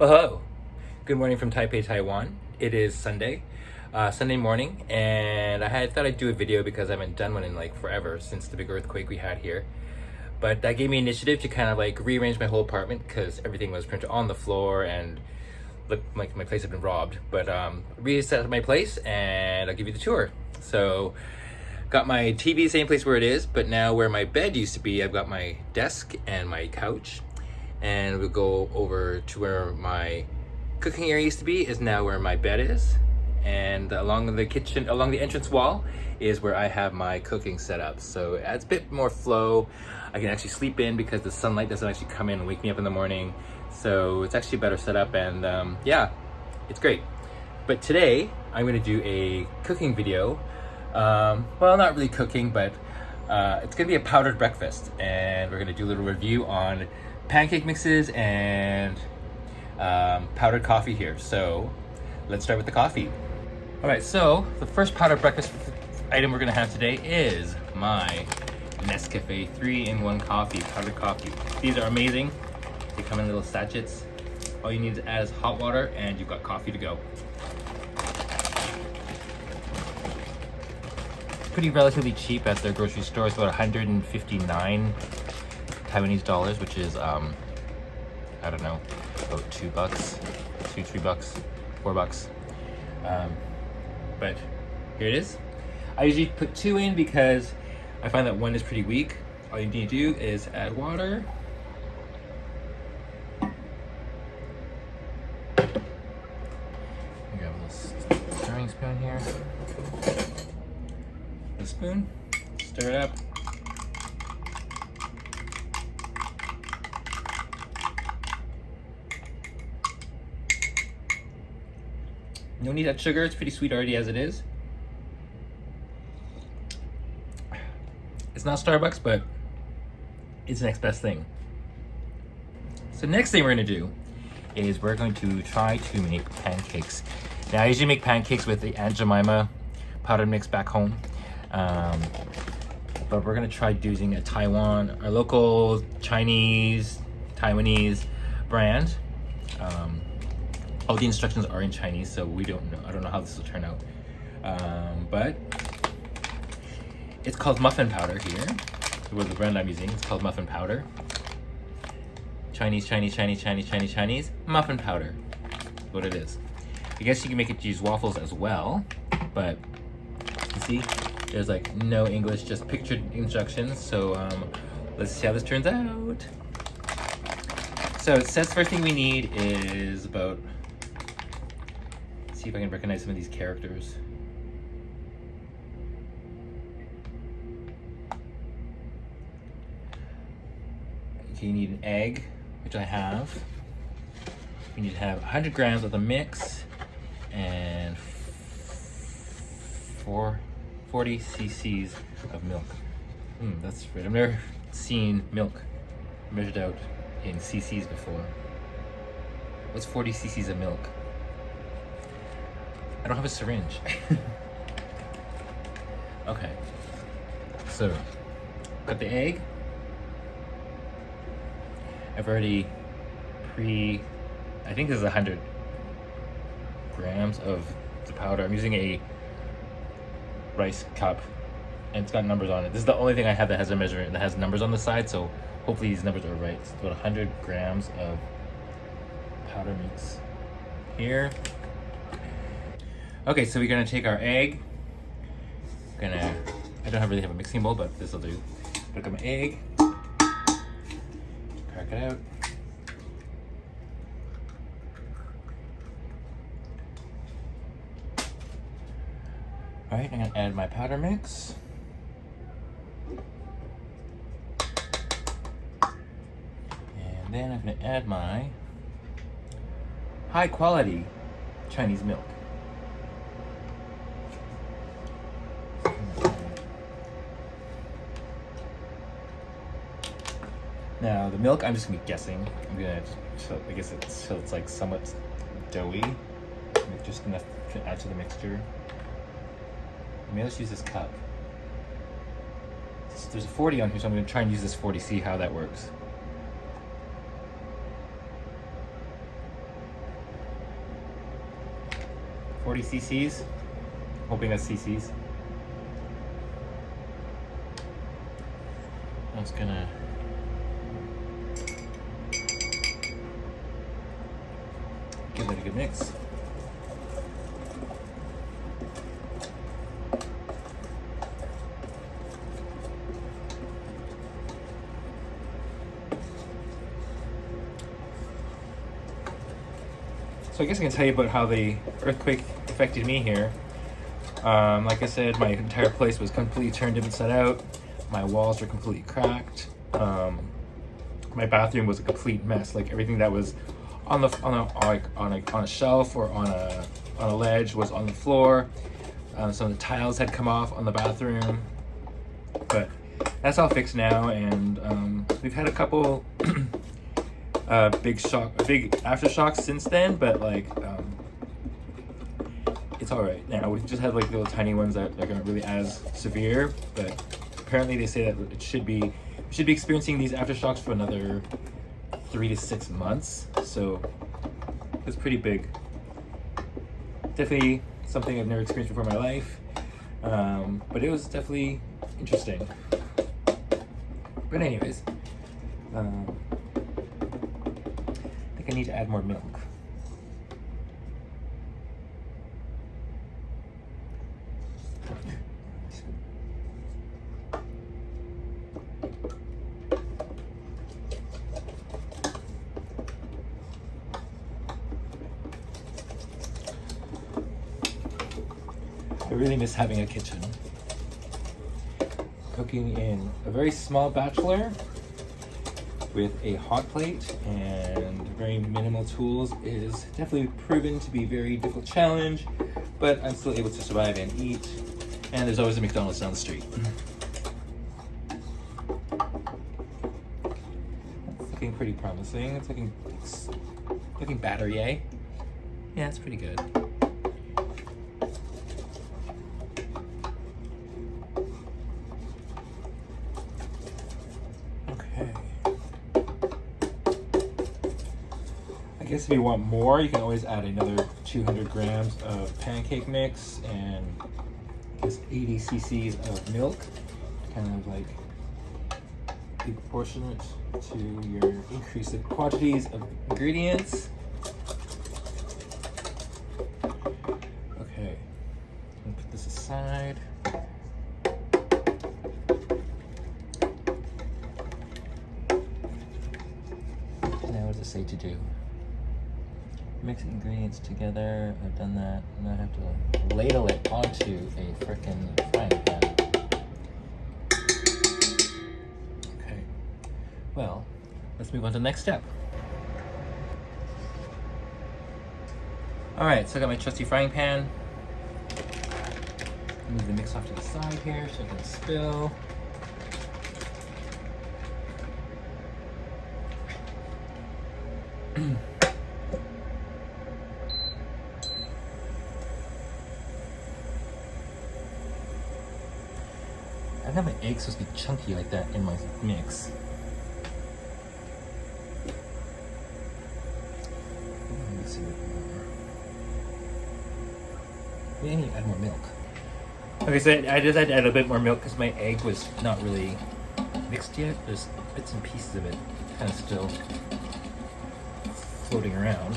Well, hello. Good morning from Taipei, Taiwan. It is Sunday morning, and I thought I'd do a video because I haven't done one in like forever since the big earthquake we had here. But that gave me initiative to kind of like rearrange my whole apartment because everything was printed on the floor and looked like my place had been robbed. But reset my place, and I'll give you the tour. So, got my TV same place where it is, but now where my bed used to be, I've got my desk and my couch. And we'll go over to where my cooking area used to be is now where my bed is. And along the entrance wall is where I have my cooking set up. So it adds a bit more flow. I can actually sleep in because the sunlight doesn't actually come in and wake me up in the morning. So it's actually a better setup, and yeah, it's great. But today I'm gonna do a cooking video. Well, not really cooking, but it's gonna be a powdered breakfast. And we're gonna do a little review on pancake mixes and powdered coffee here. So let's start with the coffee. All right, so the first powdered breakfast item we're gonna have today is my Nescafe 3-in-1 coffee, powdered coffee. These are amazing. They come in little sachets. All you need to add is hot water and you've got coffee to go. Pretty relatively cheap at their grocery store. It's about 159 Taiwanese dollars, which is I don't know, about $2, $3, $4. But here it is. I usually put 2 in because I find that 1 is pretty weak. All you need to do is add water. Grab a little stirring spoon here. The spoon, stir it up. No need to add sugar, it's pretty sweet already as it is. It's not Starbucks, but it's the next best thing. So next thing we're gonna do is we're going to try to make pancakes. Now I usually make pancakes with the Aunt Jemima powdered mix back home. But we're gonna try using our local Chinese, Taiwanese brand. All the instructions are in Chinese, so we don't know. I don't know how this will turn out. But it's called muffin powder here. With the brand I'm using, it's called muffin powder. Chinese muffin powder. That's what it is. I guess you can make it use waffles as well, but you see, there's like no English, just pictured instructions. So let's see how this turns out. So it says first thing we need is about, see if I can recognize some of these characters. Okay, you need an egg, which I have. You need to have 100 grams of the mix and 40 cc's of milk. That's right. I've never seen milk measured out in cc's before. What's 40 cc's of milk? I don't have a syringe. Okay. So, got the egg. I've already I think this is 100 grams of the powder. I'm using a rice cup and it's got numbers on it. This is the only thing I have that has a measurement that has numbers on the side, so hopefully these numbers are right. It's about 100 grams of powder mix here. Okay, so we're gonna take our egg. I don't really have a mixing bowl, but this will do. Pick up my egg, crack it out. All right, I'm gonna add my powder mix. And then I'm gonna add my high quality Chinese milk. Now the milk, I'm just gonna be guessing. I guess it's like somewhat doughy, just enough to add to the mixture. Maybe let's use this cup. There's a 40 on here, so I'm gonna try and use this 40, see how that works. 40 cc's. Hoping that's cc's. I'm just gonna give that a good mix. So I guess I can tell you about how the earthquake affected me here. Like I said, my entire place was completely turned inside out. My walls were completely cracked. My bathroom was a complete mess. Like everything that was on a shelf or on a ledge was on the floor. Some of the tiles had come off on the bathroom, but that's all fixed now. And we've had a couple big aftershocks since then, but like it's all right now. We've just had like little tiny ones that aren't really as severe, but apparently they say that we should be experiencing these aftershocks for another 3 to 6 months. So it's pretty big. Definitely something I've never experienced before in my life, but it was definitely interesting. But anyways, I think I need to add more milk. I really miss having a kitchen. Cooking in a very small bachelor with a hot plate and very minimal tools is definitely proven to be a very difficult challenge, but I'm still able to survive and eat, and there's always a McDonald's down the street. That's looking pretty promising. It's looking battery, eh? Yeah, it's pretty good. I guess if you want more, you can always add another 200 grams of pancake mix and I guess 80 cc's of milk, kind of like be proportionate to your increase of quantities of ingredients. Okay, I'm gonna put this aside. Now what does it say to do? Mix ingredients together. I've done that. Now I have to ladle it onto a frickin' frying pan. Okay. Well, let's move on to the next step. Alright, so I got my trusty frying pan. Move the mix off to the side here so it doesn't spill. I don't have my eggs supposed to be chunky like that in my mix. Let's see what more. We need to add more milk. Okay, so I just had to add a bit more milk because my egg was not really mixed yet. There's bits and pieces of it kind of still floating around.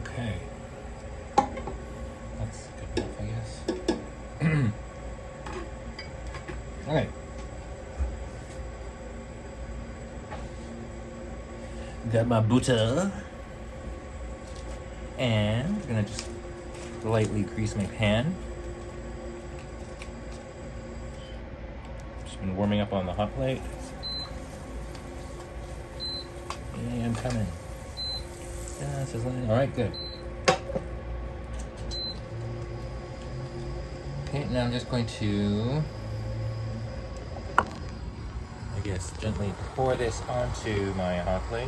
Okay. That's good enough, I guess. Okay. Got my butter. And I'm gonna just lightly grease my pan. Just been warming up on the hot plate. And I'm coming. Yeah, sizzling. All right, good. Okay, now I'm just going to, I guess, gently pour this onto my hot plate.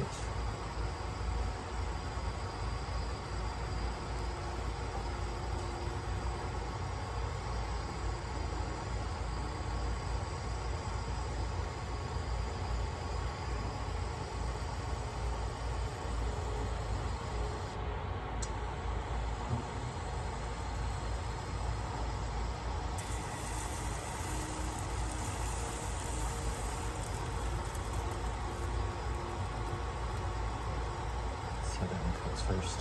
cooks first.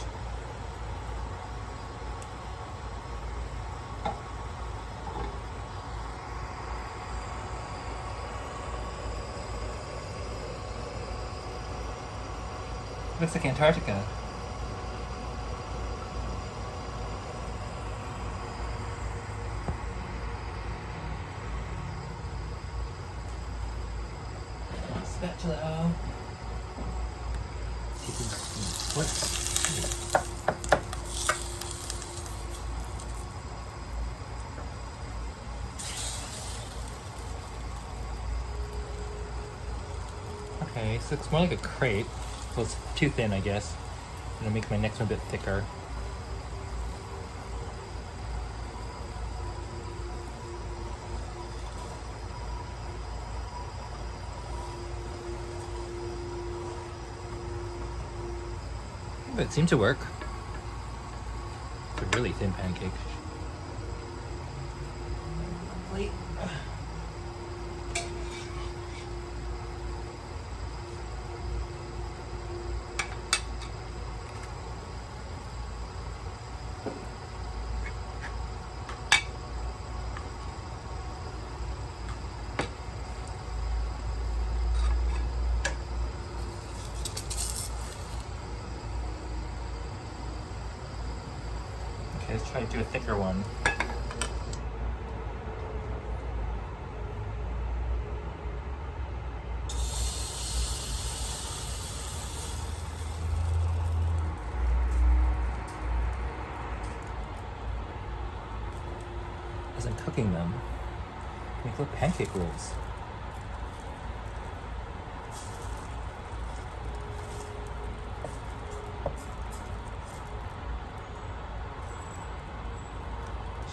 Looks like Antarctica. Spatula. What? Okay, so it's more like a crepe. So it's too thin, I guess. I'm gonna make my next one a bit thicker. But it seemed to work. It's a really thin pancake. Plate. Okay, let's try to do a thicker one. As I'm cooking them, make little pancake rolls.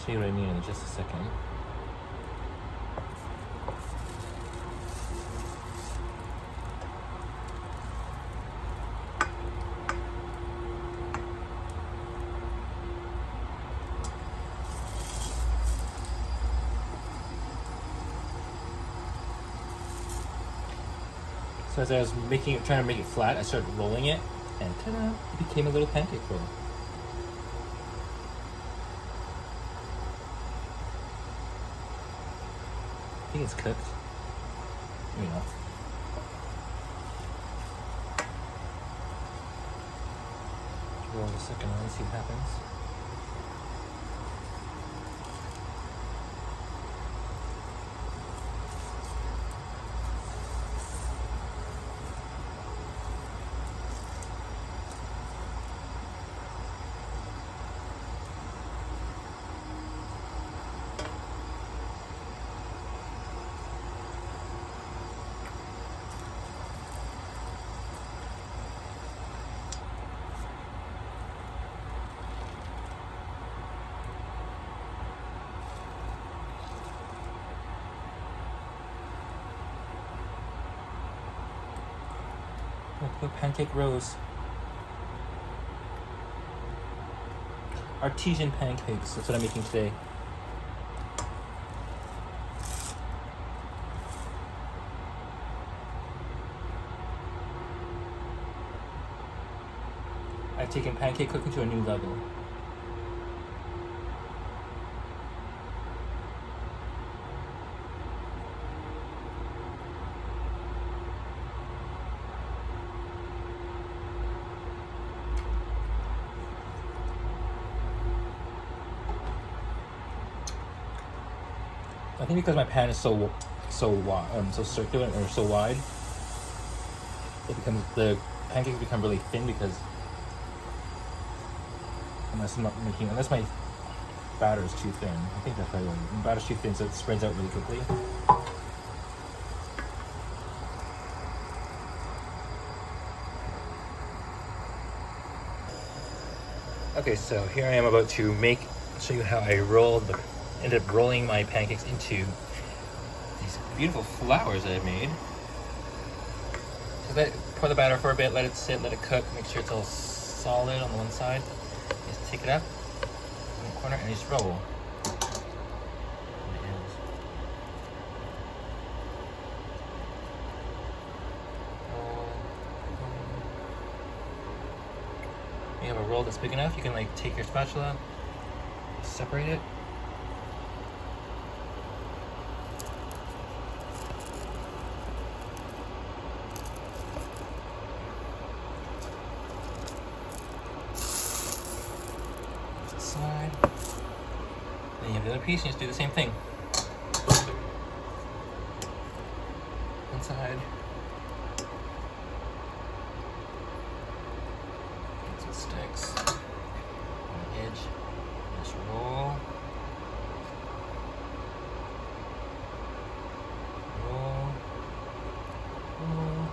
Show you what I mean in just a second. So as I was trying to make it flat, I started rolling it, and ta-da! It became a little pancake roll. I think it's cooked. You know. Roll the second one, see what happens. Look, pancake rose. Artesian pancakes, that's what I'm making today. I've taken pancake cooking to a new level. I think because my pan is so circular or so wide, the pancakes become really thin because unless my batter is too thin. I think that's probably when the batter's too thin, so it spreads out really quickly. Okay, so here I am about to show you how I ended up rolling my pancakes into these beautiful flowers that I've made. So pour the batter for a bit, let it sit, let it cook, make sure it's all solid on the one side. Just take it up in the corner and just roll. have a roll that's big enough, you can like take your spatula, separate it. Side. Then you have the other piece, and you just do the same thing. Inside. So it sticks. On the edge. Just roll. Roll. Roll.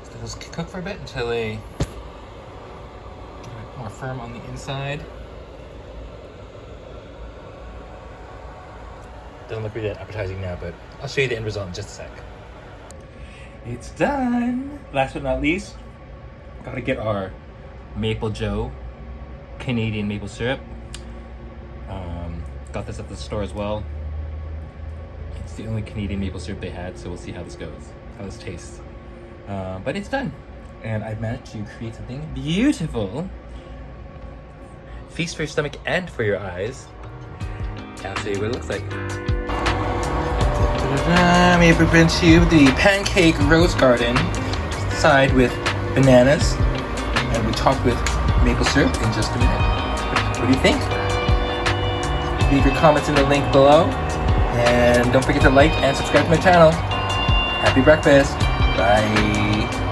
So those cook for a bit until they get more firm on the inside. Doesn't look really that appetizing now, but I'll show you the end result in just a sec. It's done! Last but not least, gotta get our Maple Joe Canadian maple syrup. Got this at the store as well. It's the only Canadian maple syrup they had, so we'll see how this goes, how this tastes. But it's done, and I've managed to create something beautiful. Feast for your stomach and for your eyes. I'll show you what it looks like. We present you the pancake rose garden, side with bananas, and we talk with maple syrup in just a minute. What do you think? Leave your comments in the link below, and don't forget to like and subscribe to my channel. Happy breakfast. Bye.